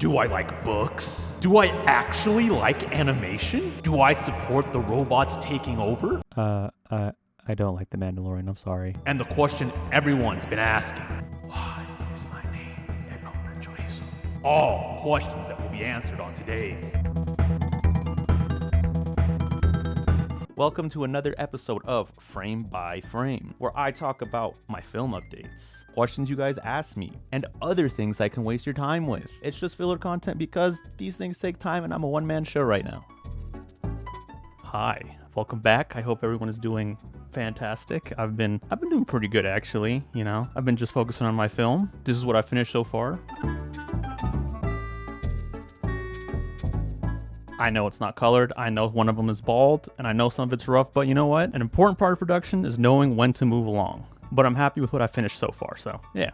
Do I like books? Do I actually like animation? Do I support the robots taking over? I don't like The Mandalorian, I'm sorry. And the question everyone's been asking, why is my name Hombre Chorizo? All questions that will be answered on today's. Welcome to another episode of Frame by Frame, where I talk about my film updates, questions you guys ask me, and other things I can waste your time with. It's just filler content because these things take time and I'm a one-man show right now. Hi, welcome back. I hope everyone is doing fantastic. I've been doing pretty good actually, I've been just focusing on my film. This is what I finished so far. I know it's not colored, I know one of them is bald, and I know some of it's rough, but you know what? An important part of production is knowing when to move along. But I'm happy with what I finished so far, so yeah.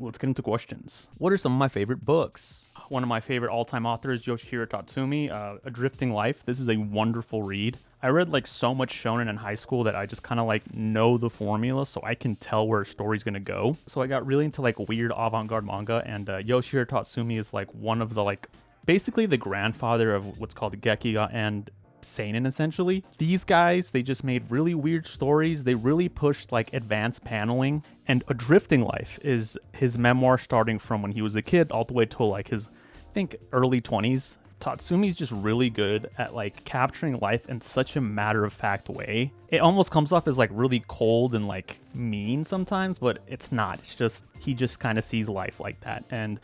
Let's get into questions. What are some of my favorite books? One of my favorite all-time authors, Yoshihiro Tatsumi, A Drifting Life. This is a wonderful read. I read so much shonen in high school that I just kind of know the formula, so I can tell where a story's gonna go. So I got really into weird avant-garde manga, and Yoshihiro Tatsumi is one of the basically the grandfather of what's called Gekiga and seinen, essentially. These guys, they just made really weird stories. They really pushed advanced paneling. And A Drifting Life is his memoir starting from when he was a kid all the way to his, I think, early 20s. Tatsumi's just really good at capturing life in such a matter-of-fact way. It almost comes off as really cold and mean sometimes, but it's not. It's just, he just kind of sees life like that. And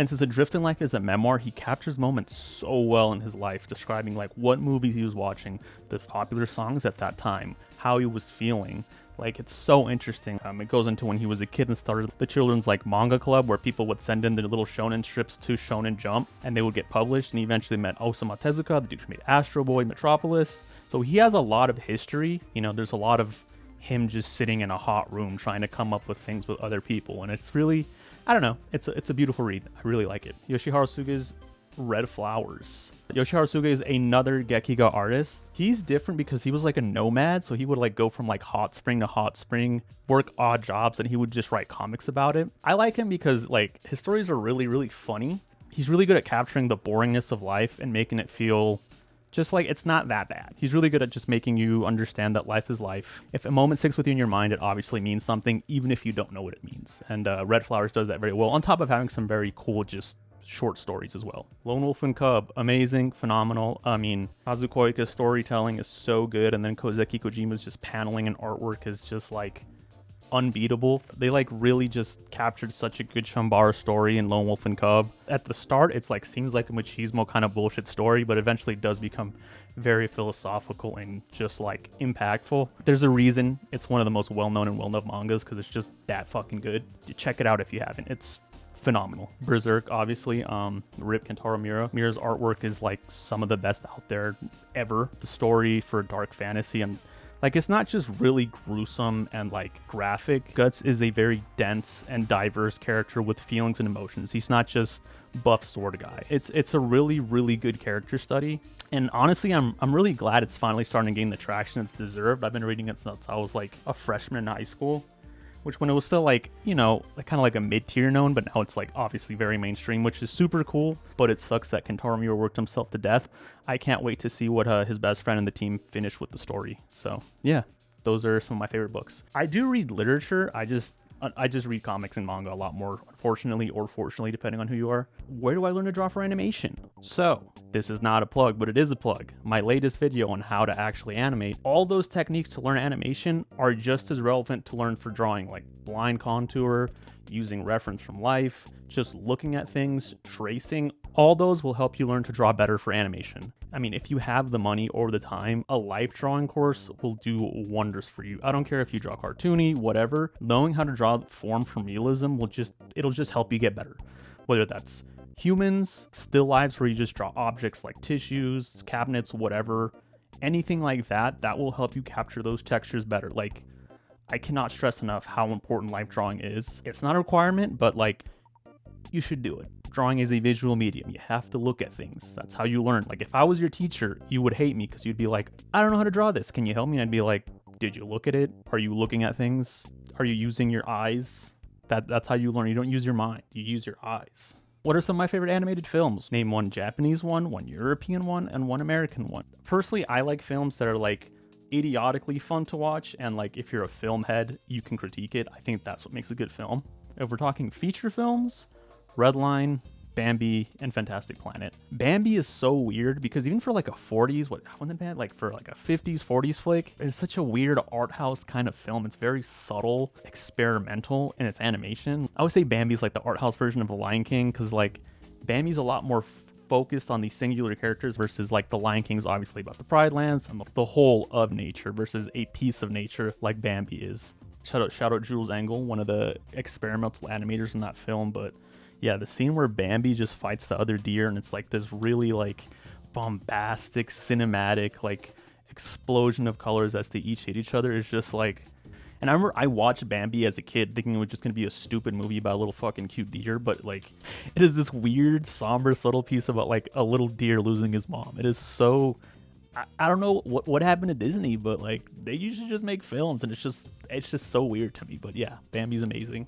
since A Drifting Life is a memoir, he captures moments so well in his life, describing what movies he was watching, the popular songs at that time, how he was feeling. It's so interesting. It goes into when he was a kid and started the children's manga club, where people would send in their little shonen strips to Shonen Jump, and they would get published. And he eventually met Osamu Tezuka, the dude who made Astro Boy, Metropolis. So he has a lot of history. There's a lot of him just sitting in a hot room trying to come up with things with other people, and it's really, I don't know, it's a beautiful read. I really like it. Yoshiharu Tsuge's Red Flowers. Yoshiharu Tsuge is another Gekiga artist. He's different because he was a nomad, so he would go from hot spring to hot spring, work odd jobs, and he would just write comics about it. I like him because his stories are really, really funny. He's really good at capturing the boringness of life and making it feel just it's not that bad. He's really good at just making you understand that life is life. If a moment sticks with you in your mind, it obviously means something, even if you don't know what it means. And Red Flowers does that very well, on top of having some very cool, just short stories as well. Lone Wolf and Cub, amazing, phenomenal. I mean, Kazou Koike's storytelling is so good, and then Kojima's just paneling and artwork is just unbeatable. They really just captured such a good Shambara story in Lone Wolf and Cub. At the start, it's seems like a machismo kind of bullshit story, but eventually does become very philosophical and just impactful. There's a reason it's one of the most well-known and well-loved mangas, because it's just that fucking good. Check it out if you haven't. It's phenomenal. Berserk, obviously. Rip Kentaro Miura. Miura's artwork is some of the best out there ever. The story for dark fantasy, and it's not just really gruesome and graphic. Guts is a very dense and diverse character with feelings and emotions. He's not just buff sword guy. It's a really, really good character study. And honestly, I'm really glad it's finally starting to gain the traction it's deserved. I've been reading it since I was a freshman in high school, which when it was still kind of a mid-tier known, but now it's obviously very mainstream, which is super cool. But it sucks that Kentaro Miura worked himself to death. I can't wait to see what his best friend and the team finish with the story. So yeah, those are some of my favorite books. I do read literature. I just read comics and manga a lot more, unfortunately or fortunately, depending on who you are. Where do I learn to draw for animation? So, this is not a plug, but it is a plug. My latest video on how to actually animate. All those techniques to learn animation are just as relevant to learn for drawing, blind contour, using reference from life, just looking at things, tracing. All those will help you learn to draw better for animation. I mean, if you have the money or the time, a life drawing course will do wonders for you. I don't care if you draw cartoony, whatever. Knowing how to draw form from realism it'll just help you get better. Whether that's humans, still lives where you just draw objects like tissues, cabinets, whatever, anything like that will help you capture those textures better. I cannot stress enough how important life drawing is. It's not a requirement, but you should do it. Drawing is a visual medium. You have to look at things. That's how you learn. If I was your teacher, you would hate me because you'd be like, I don't know how to draw this. Can you help me? And I'd be like, did you look at it? Are you looking at things? Are you using your eyes? That's how you learn. You don't use your mind. You use your eyes. What are some of my favorite animated films? Name one Japanese one European one, and one American one. Personally, I like films that are like idiotically fun to watch, and like if you're a film head, you can critique it. I think that's what makes a good film. If we're talking feature films, Redline, Bambi, and Fantastic Planet. Bambi is so weird because even for like a 40s, wasn't bad, like for like a 50s, 40s flick, it's such a weird art house kind of film. It's very subtle, experimental in its animation. I would say Bambi's like the art house version of The Lion King because like Bambi's a lot more focused on these singular characters versus like The Lion King's obviously about the Pride Lands and the whole of nature versus a piece of nature like Bambi is. Shout out Jules Engel, one of the experimental animators in that film. But yeah, the scene where Bambi just fights the other deer and it's like this really like bombastic, cinematic, like explosion of colors as they each hit each other is just like. And I remember I watched Bambi as a kid thinking it was just going to be a stupid movie about a little fucking cute deer, but like it is this weird, somber, subtle piece about like a little deer losing his mom. It is so, I don't know what happened to Disney, but like they usually just make films and it's just so weird to me. But yeah, Bambi's amazing.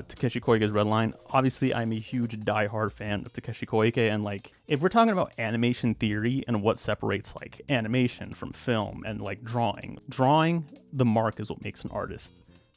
Takeshi Koike's Redline. Obviously, I'm a huge diehard fan of Takeshi Koike, and like if we're talking about animation theory and what separates like animation from film and like drawing, the mark is what makes an artist.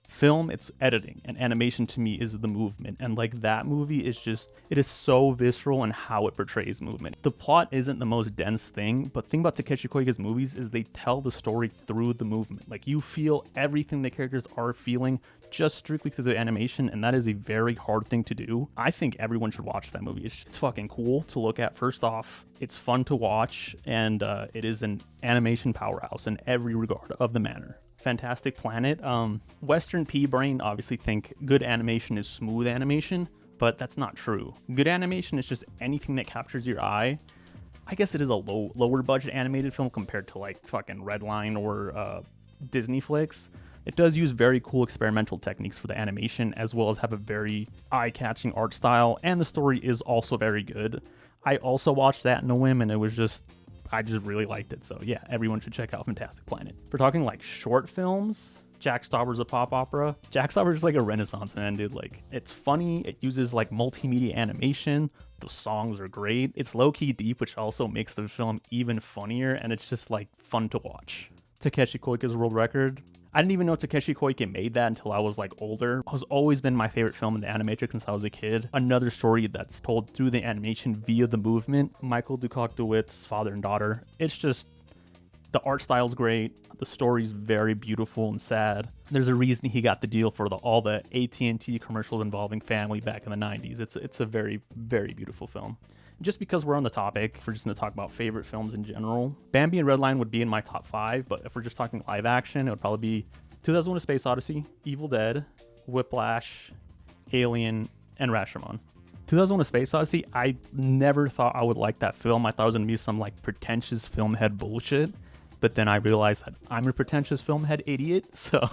Film, it's editing, and animation to me is the movement. And like that movie is just, it is so visceral in how it portrays movement. The plot isn't the most dense thing, but the thing about Takeshi Koike's movies is they tell the story through the movement. Like you feel everything the characters are feeling just strictly through the animation, and that is a very hard thing to do. I think everyone should watch that movie. It's fucking cool to look at. First off, it's fun to watch, and it is an animation powerhouse in every regard of the manner. Fantastic Planet. Western P-brain obviously think good animation is smooth animation, but that's not true. Good animation is just anything that captures your eye. I guess it is a lower budget animated film compared to like fucking Redline or Disney flicks. It does use very cool experimental techniques for the animation, as well as have a very eye-catching art style, and the story is also very good. I also watched that in a whim, and I just really liked it. So yeah, everyone should check out Fantastic Planet. If we're talking like short films, Jack Stauber's a pop opera. Jack Stauber's is like a renaissance man, dude. Like it's funny. It uses like multimedia animation. The songs are great. It's low-key deep, which also makes the film even funnier. And it's just like fun to watch. Takeshi Koike's World Record. I didn't even know Takeshi Koike made that until I was like older. It has always been my favorite film in the animatrix since I was a kid. Another story that's told through the animation via the movement. Michael Dukak DeWitt's father and daughter. It's just, the art style's great. The story's very beautiful and sad. There's a reason he got the deal for all the AT&T commercials involving family back in the 90s. It's a very, very beautiful film. Just because we're on the topic, we're just going to talk about favorite films in general. Bambi and Redline would be in my top 5, but if we're just talking live action, it would probably be 2001: A Space Odyssey, Evil Dead, Whiplash, Alien, and Rashomon. 2001: A Space Odyssey, I never thought I would like that film. I thought it was going to be some like pretentious film head bullshit, but then I realized that I'm a pretentious film head idiot, so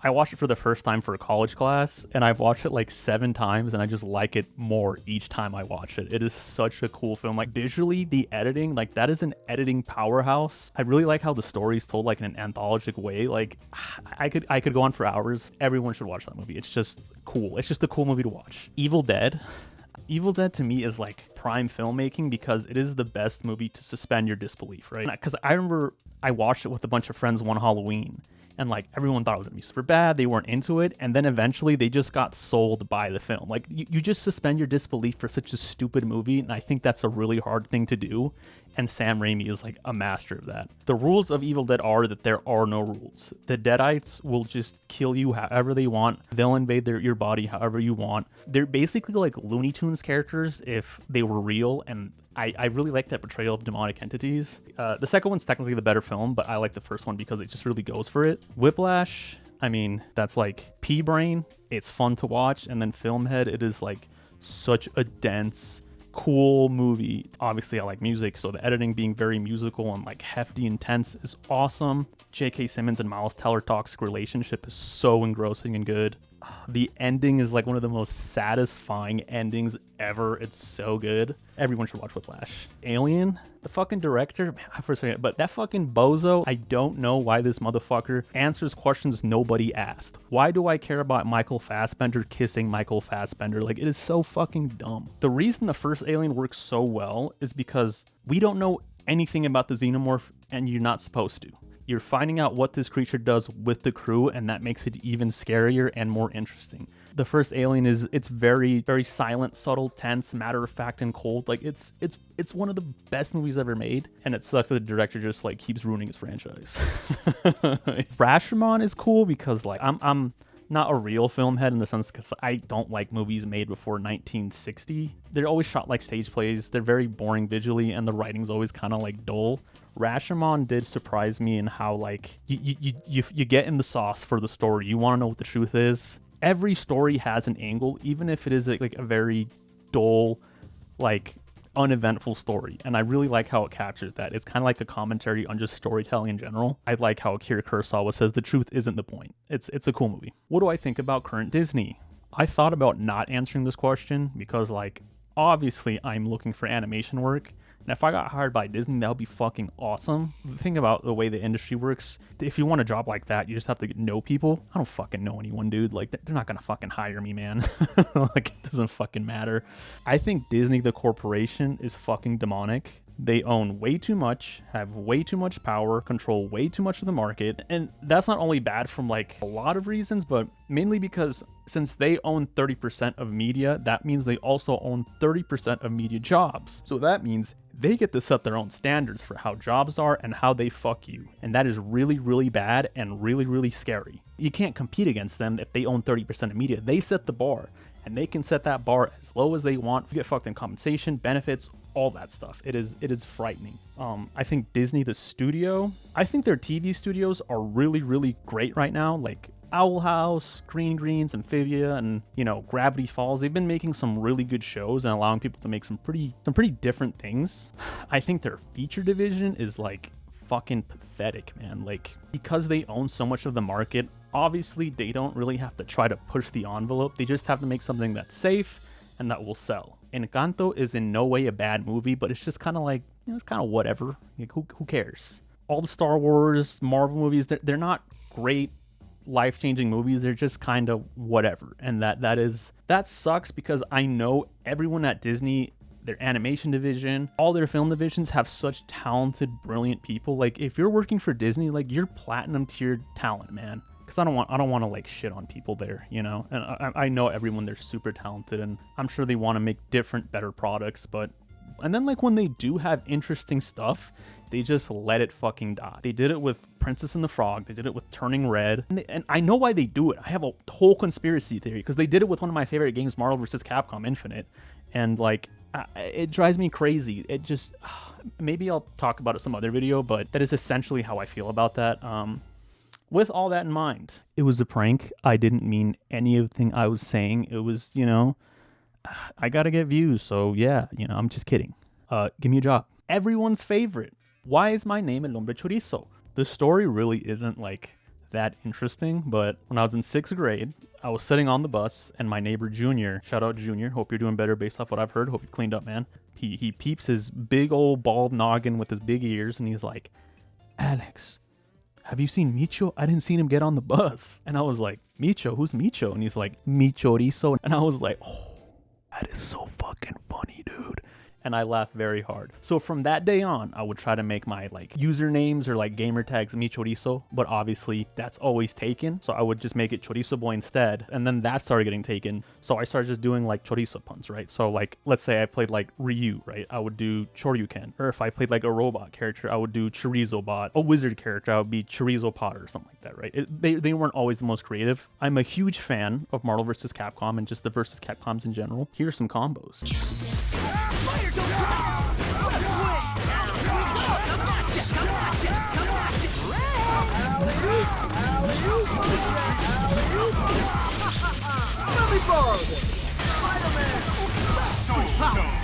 I watched it for the first time for a college class, and I've watched it like 7 times, and I just like it more each time I watch it. It is such a cool film. Like visually, the editing, like that is an editing powerhouse. I really like how the story is told like in an anthologic way. Like I could go on for hours. Everyone should watch that movie. It's just cool. It's just a cool movie to watch. Evil Dead. Evil Dead to me is like prime filmmaking because it is the best movie to suspend your disbelief, right? Because I remember I watched it with a bunch of friends one Halloween, and like everyone thought it was gonna be super bad. They weren't into it, and then eventually they just got sold by the film. Like you just suspend your disbelief for such a stupid movie, and I think that's a really hard thing to do. And Sam Raimi is like a master of that. The rules of Evil Dead are that there are no rules. The Deadites will just kill you however they want. They'll invade your body however you want. They're basically like Looney Tunes characters if they were real, and I really like that portrayal of demonic entities. The second one's technically the better film, but I like the first one because it just really goes for it. Whiplash, I mean, that's like P-brain. It's fun to watch. And then Filmhead, it is like such a dense, cool movie. Obviously, I like music, so the editing being very musical and like hefty and tense is awesome. J.K. Simmons and Miles Teller toxic relationship is so engrossing and good. The ending is like one of the most satisfying endings ever. It's so good. Everyone should watch Whiplash. Alien, the fucking director, man, I first forget, but that fucking bozo, I don't know why this motherfucker answers questions nobody asked. Why do I care about Michael Fassbender kissing Michael Fassbender? Like, it is so fucking dumb. The reason the first Alien works so well is because we don't know anything about the xenomorph, and you're not supposed to. You're finding out what this creature does with the crew, and that makes it even scarier and more interesting. The first Alien it's very, very silent, subtle, tense, matter of fact, and cold. Like, it's one of the best movies ever made, and it sucks that the director just like keeps ruining his franchise. Rashomon is cool because like I'm not a real film head in the sense because I don't like movies made before 1960. They're always shot like stage plays. They're very boring visually, and the writing's always kind of like dull. Rashomon did surprise me in how like you get in the sauce for the story. You want to know what the truth is. Every story has an angle, even if it is like a very dull, like uneventful story, and I really like how it captures that. It's kind of like a commentary on just storytelling in general. I like how Akira Kurosawa says the truth isn't the point. It's a cool movie. What do I think about current Disney? I thought about not answering this question because like obviously I'm looking for animation work, and if I got hired by Disney, that would be fucking awesome. The thing about the way the industry works, if you want a job like that, you just have to know people. I don't fucking know anyone, dude. Like, they're not gonna fucking hire me, man. Like, it doesn't fucking matter. I think Disney, the corporation, is fucking demonic. They own way too much, have way too much power, control way too much of the market. And that's not only bad from like a lot of reasons, but mainly because since they own 30% of media, that means they also own 30% of media jobs. So that means they get to set their own standards for how jobs are and how they fuck you. And that is really, really bad and really, really scary. You can't compete against them if they own 30% of media. They set the bar, and they can set that bar as low as they want. You get fucked in compensation, benefits, all that stuff. It is frightening. I think Disney, the studio, I think their TV studios are really, really great right now. Like Owl House, Green Greens, Amphibia, and Gravity Falls. They've been making some really good shows and allowing people to make some pretty different things. I think their feature division is like fucking pathetic, man. Like, because they own so much of the market, obviously they don't really have to try to push the envelope. They just have to make something that's safe and that will sell. Encanto is in no way a bad movie, but it's just kind of like, it's kind of whatever. Like, who cares? All the Star Wars, Marvel movies, they're not great, life-changing movies. They're just kind of whatever. And that sucks because I know everyone at Disney, their animation division, all their film divisions have such talented, brilliant people. Like, if you're working for Disney, like, you're platinum tiered talent, man. Because I don't want to like shit on people there, And I know everyone, they're super talented, and I'm sure they want to make different, better products, and then like when they do have interesting stuff, they just let it fucking die. They did it with Princess and the Frog. They did it with Turning Red. And I know why they do it. I have a whole conspiracy theory, because they did it with one of my favorite games, Marvel vs. Capcom Infinite. And like, it drives me crazy. It just, maybe I'll talk about it some other video, but that is essentially how I feel about that. With all that in mind, it was a prank. I didn't mean anything I was saying. It was, I gotta get views, so yeah, I'm just kidding. Give me a job. Everyone's favorite. Why is my name El Hombre Chorizo? The story really isn't like that interesting, but when I was in 6th grade, I was sitting on the bus, and my neighbor Junior, shout out Junior, hope you're doing better based off what I've heard, hope you've cleaned up, man. He peeps his big old bald noggin with his big ears, and he's like, Alex, have you seen Micho? I didn't see him get on the bus. And I was like, Micho? Who's Micho? And he's like, Mi Chorizo. And I was like, oh, that is so fucking funny, dude. And I laughed very hard. So from that day on, I would try to make my like usernames or like gamer tags Mi Chorizo, but obviously that's always taken. So I would just make it Chorizo Boy instead. And then that started getting taken. So I started just doing like Chorizo puns, right? So like, let's say I played like Ryu, right? I would do Choryuken. Or if I played like a robot character, I would do Chorizo Bot. A wizard character, I would be Chorizo Potter or something like that, right? They weren't always the most creative. I'm a huge fan of Marvel vs. Capcom and just the vs. Capcoms in general. Here's some combos.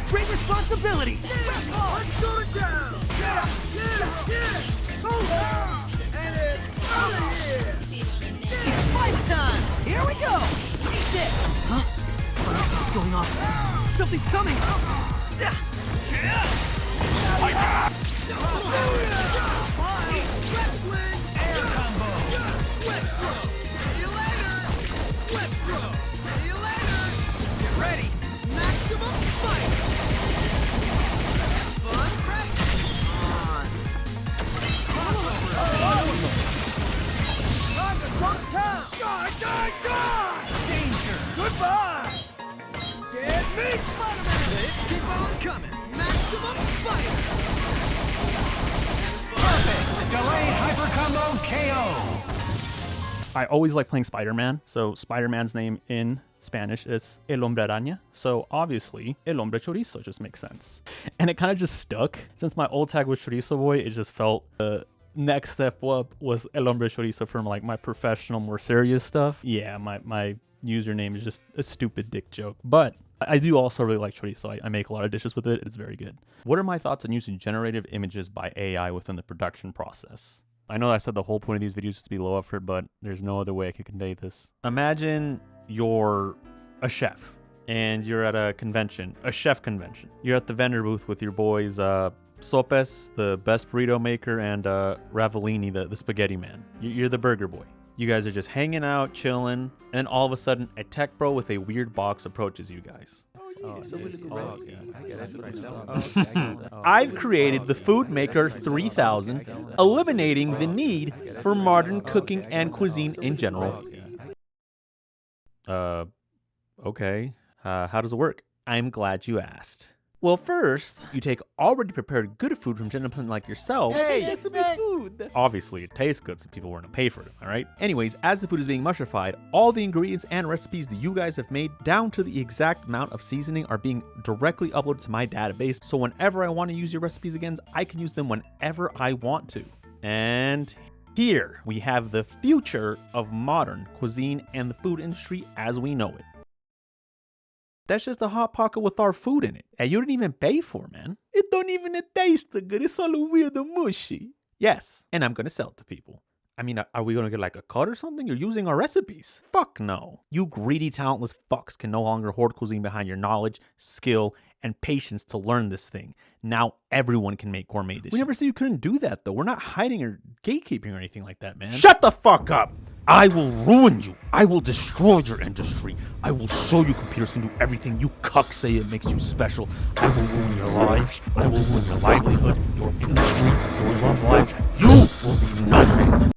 Great responsibility! Let's go to town! Yeah! And it's out of here! It's fight time! Here we go! this? Huh? Fire site's going off. Something's coming! Air combo! Whip throw! See you later! Whip throw! See you later! Get ready! Maximum spike! Fun press! On! Time to go to town! Die! Danger! Goodbye! Dead meat! Spider-Man! Let's keep on coming! Maximum spike! Perfect! Delayed hyper combo KO. I always like playing Spider-Man, so Spider-Man's name in Spanish is El Hombre Araña, so obviously El Hombre Chorizo just makes sense. And it kind of just stuck. Since my old tag was Chorizo Boy, it just felt the next step up was El Hombre Chorizo from like my professional, more serious stuff. Yeah, my username is just a stupid dick joke, but I do also really like chorizo. I make a lot of dishes with it. It's very good. What are my thoughts on using generative images by AI within the production process? I know I said the whole point of these videos is to be low effort, but there's no other way I could convey this. Imagine you're a chef and you're at a convention, a chef convention. You're at the vendor booth with your boys, Sopes, the best burrito maker, and Ravolini, the spaghetti man. You're the burger boy. You guys are just hanging out, chilling, and then all of a sudden, a tech bro with a weird box approaches you guys. I've created the Food Maker 3000, eliminating the need for modern cooking and cuisine in general. Okay. How does it work? I'm glad you asked. Well, first, you take already prepared good food from gentlemen like yourselves. Hey, it's food. Obviously, it tastes good, so people weren't to pay for it, all right? Anyways, as the food is being mushified, all the ingredients and recipes that you guys have made, down to the exact amount of seasoning, are being directly uploaded to my database. So whenever I want to use your recipes again, I can use them whenever I want to. And here we have the future of modern cuisine and the food industry as we know it. That's just a hot pocket with our food in it. And you didn't even pay for, man. It don't even taste good. It's all weird and mushy. Yes, and I'm gonna sell it to people. I mean, are we gonna get like a cut or something? You're using our recipes. Fuck no. You greedy, talentless fucks can no longer hoard cuisine behind your knowledge, skill, and patience to learn this thing. Now everyone can make gourmet dishes. We never said you couldn't do that, though. We're not hiding or gatekeeping or anything like that, man. Shut the fuck up! I will ruin you. I will destroy your industry. I will show you computers can do everything you cucks say it makes you special. I will ruin your lives. I will ruin your livelihood, your industry, your love lives. You will be nothing.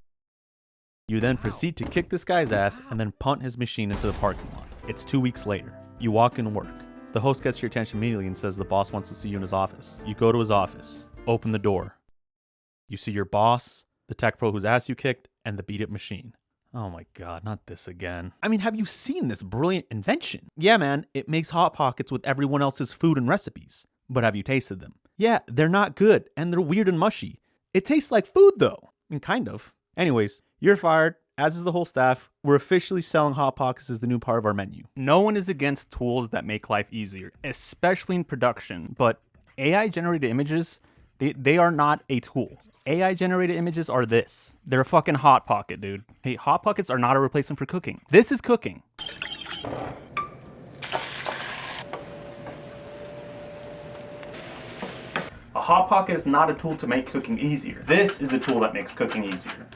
You then proceed to kick this guy's ass and then punt his machine into the parking lot. It's 2 weeks later. You walk in work. The host gets your attention immediately and says the boss wants to see you in his office. You go to his office. Open the door. You see your boss, the tech pro whose ass you kicked, and the beat-up machine. Oh my god, not this again. I mean, have you seen this brilliant invention? Yeah, man, it makes Hot Pockets with everyone else's food and recipes. But have you tasted them? Yeah, they're not good, and they're weird and mushy. It tastes like food, though. I mean, kind of. Anyways, you're fired, as is the whole staff. We're officially selling Hot Pockets as the new part of our menu. No one is against tools that make life easier, especially in production, but AI-generated images, they are not a tool. AI-generated images are this. They're a fucking Hot Pocket, dude. Hey, Hot Pockets are not a replacement for cooking. This is cooking. A Hot Pocket is not a tool to make cooking easier. This is a tool that makes cooking easier.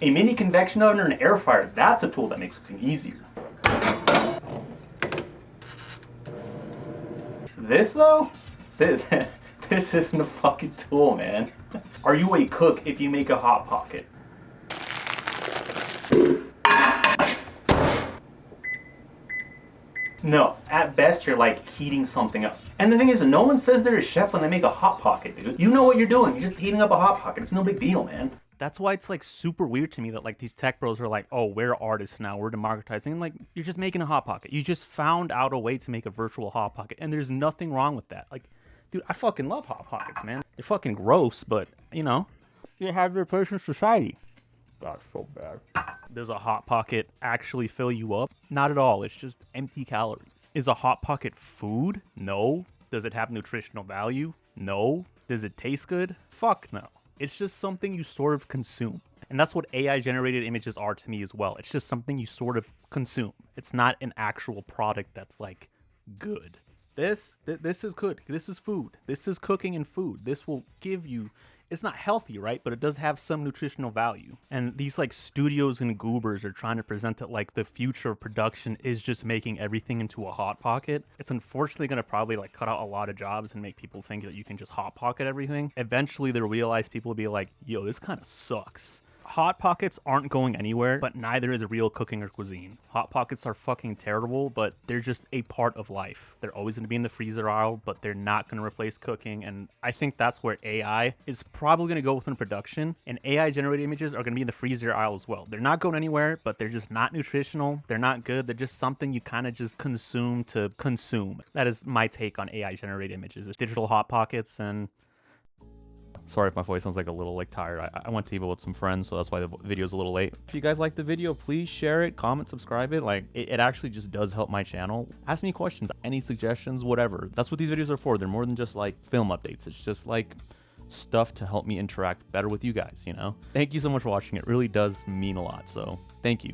A mini convection oven or an air fryer, that's a tool that makes cooking easier. This, though? This isn't a fucking tool, man. Are you a cook if you make a Hot Pocket? No, at best you're like heating something up. And the thing is, no one says they're a chef when they make a Hot Pocket, dude. You know what you're doing. You're just heating up a Hot Pocket. It's no big deal, man. That's why it's like super weird to me that like these tech bros are like, oh, we're artists now, we're democratizing. And like, you're just making a Hot Pocket. You just found out a way to make a virtual Hot Pocket. And there's nothing wrong with that. Like, dude, I fucking love Hot Pockets, man. They're fucking gross, but, you know, you have their place in society. God, so bad. Does a Hot Pocket actually fill you up? Not at all. It's just empty calories. Is a Hot Pocket food? No. Does it have nutritional value? No. Does it taste good? Fuck no. It's just something you sort of consume. And that's what AI generated images are to me as well. It's just something you sort of consume. It's not an actual product that's like good. This is good. This is food. This is cooking and food. This will give you, it's not healthy, right? But it does have some nutritional value. And these like studios and goobers are trying to present it like the future of production is just making everything into a hot pocket. It's unfortunately going to probably like cut out a lot of jobs and make people think that you can just hot pocket everything. Eventually they'll realize, people will be like, yo, this kind of sucks. Hot Pockets aren't going anywhere, but neither is real cooking or cuisine. Hot Pockets are fucking terrible, but they're just a part of life. They're always going to be in the freezer aisle, but they're not going to replace cooking, and I think that's where AI is probably going to go within production, and AI-generated images are going to be in the freezer aisle as well. They're not going anywhere, but they're just not nutritional. They're not good. They're just something you kind of just consume to consume. That is my take on AI-generated images. It's digital Hot Pockets, and sorry if my voice sounds like a little like tired. I went to Evo with some friends, so that's why the video's a little late. If you guys like the video, please share it, comment, subscribe it. Like, it actually just does help my channel. Ask me questions, any suggestions, whatever. That's what these videos are for. They're more than just like film updates. It's just like stuff to help me interact better with you guys, you know? Thank you so much for watching. It really does mean a lot, so thank you.